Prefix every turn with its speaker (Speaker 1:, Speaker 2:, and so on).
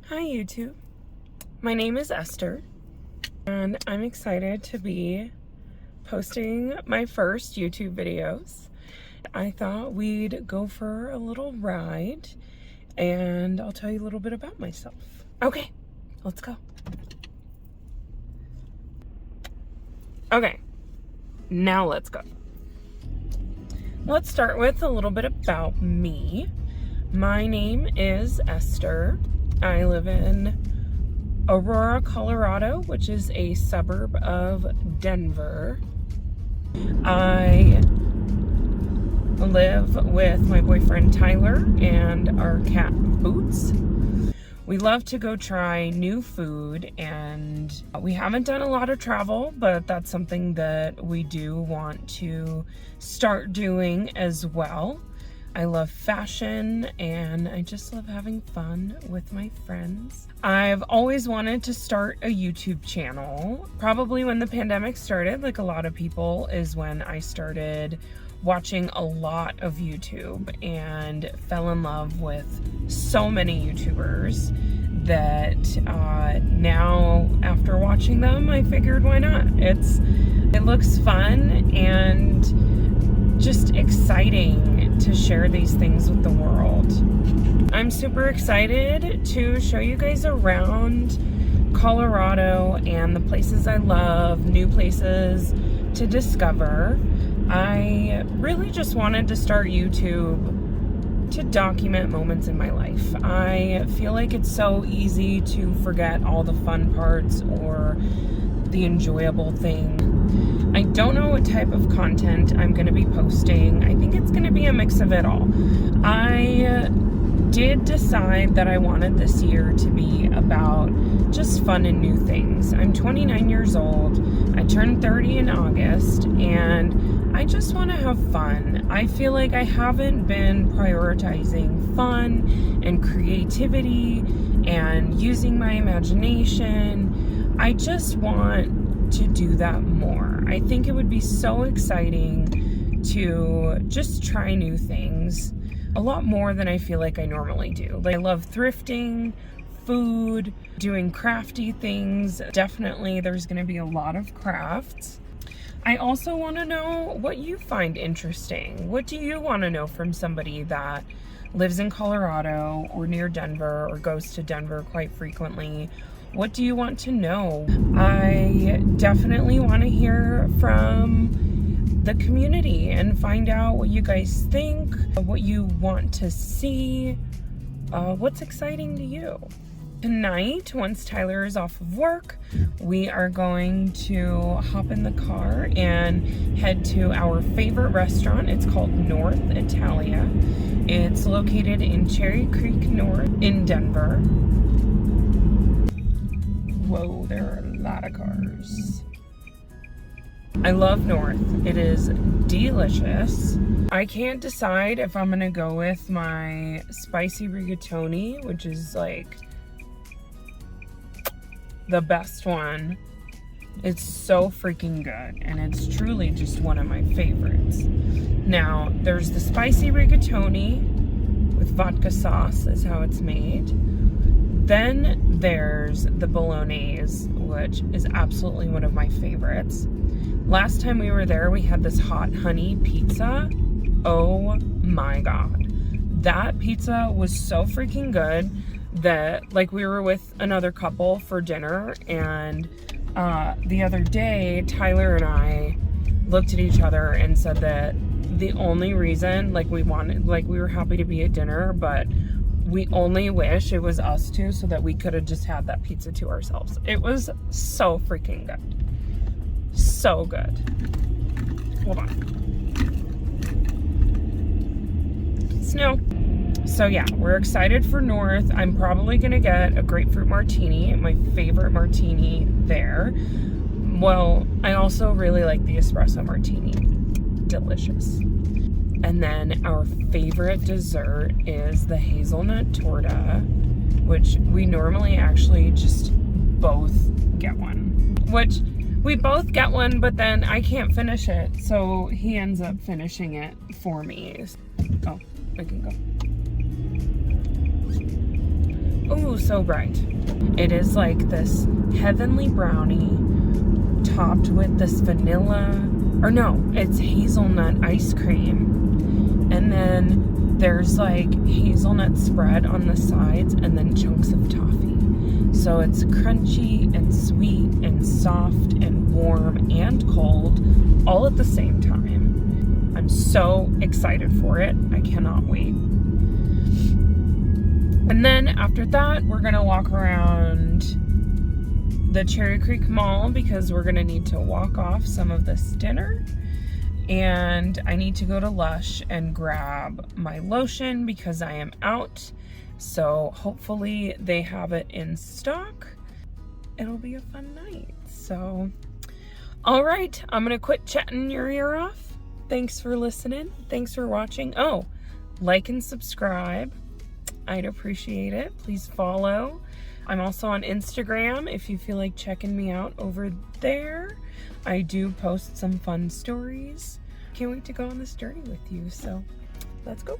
Speaker 1: Hi YouTube, my name is Esther and I'm excited to be posting my first YouTube videos. I thought we'd go for a little ride and I'll tell you a little bit about myself. Okay, let's go. Okay, now let's go. Let's start with a little bit about me. My name is Esther. I live in Aurora, Colorado, which is a suburb of Denver. I live with my boyfriend Tyler and our cat Boots. We love to go try new food, and we haven't done a lot of travel, but that's something that we do want to start doing as well. I love fashion and I just love having fun with my friends. I've always wanted to start a YouTube channel. Probably when the pandemic started, like a lot of people, is when I started watching a lot of YouTube and fell in love with so many YouTubers that now after watching them, I figured why not? It looks fun and just exciting to share these things with the world. I'm super excited to show you guys around Colorado and the places I love, new places to discover. I really just wanted to start YouTube to document moments in my life. I feel like it's so easy to forget all the fun parts or the enjoyable thing. I don't know what type of content I'm going to be posting. I think it's going to be a mix of it all. I did decide that I wanted this year to be about just fun and new things. I'm 29 years old. I turned 30 in August, and I just want to have fun. I feel like I haven't been prioritizing fun and creativity and using my imagination. I just want to do that more. I think it would be so exciting to just try new things a lot more than I feel like I normally do. Like, I love thrifting, food, doing crafty things. Definitely there's going to be a lot of crafts. I also want to know what you find interesting. What do you want to know from somebody that lives in Colorado or near Denver or goes to Denver quite frequently? What do you want to know? I definitely want to hear from the community and find out what you guys think, what you want to see, what's exciting to you. Tonight, once Tyler is off of work, we are going to hop in the car and head to our favorite restaurant. It's called North Italia. It's located in Cherry Creek North in Denver. Whoa, there are a lot of cars. I love North. It is delicious. I can't decide if I'm gonna go with my spicy rigatoni, which is like the best one. It's so freaking good, and it's truly just one of my favorites. Now, there's the spicy rigatoni with vodka sauce is how it's made. Then there's the bolognese, which is absolutely one of my favorites. Last time we were there, we had this hot honey pizza. Oh my God. That pizza was so freaking good that, like, we were with another couple for dinner, and the other day, Tyler and I looked at each other and said that the only reason, like, we were happy to be at dinner, but we only wish it was us two so that we could have just had that pizza to ourselves. It was so freaking good. So good. Hold on. Snow. So yeah, we're excited for North. I'm probably gonna get a grapefruit martini, my favorite martini there. Well, I also really like the espresso martini. Delicious. And then our favorite dessert is the hazelnut torta, which we normally actually just both get one. Which we both get one, but then I can't finish it, so he ends up finishing it for me. Oh, I can go. Oh, so bright. It is like this heavenly brownie topped with this vanilla, or no, it's hazelnut ice cream. And then there's like hazelnut spread on the sides and then chunks of toffee. So it's crunchy and sweet and soft and warm and cold all at the same time. I'm so excited for it. I cannot wait. And then after that, we're gonna walk around the Cherry Creek Mall because we're gonna need to walk off some of this dinner. And I need to go to Lush and grab my lotion because I am out. So hopefully they have it in stock. It'll be a fun night. So, all right, I'm gonna quit chatting your ear off. Thanks for listening. Thanks for watching. Oh, like and subscribe. I'd appreciate it. Please follow. I'm also on Instagram if you feel like checking me out over there. I do post some fun stories. Can't wait to go on this journey with you, so let's go.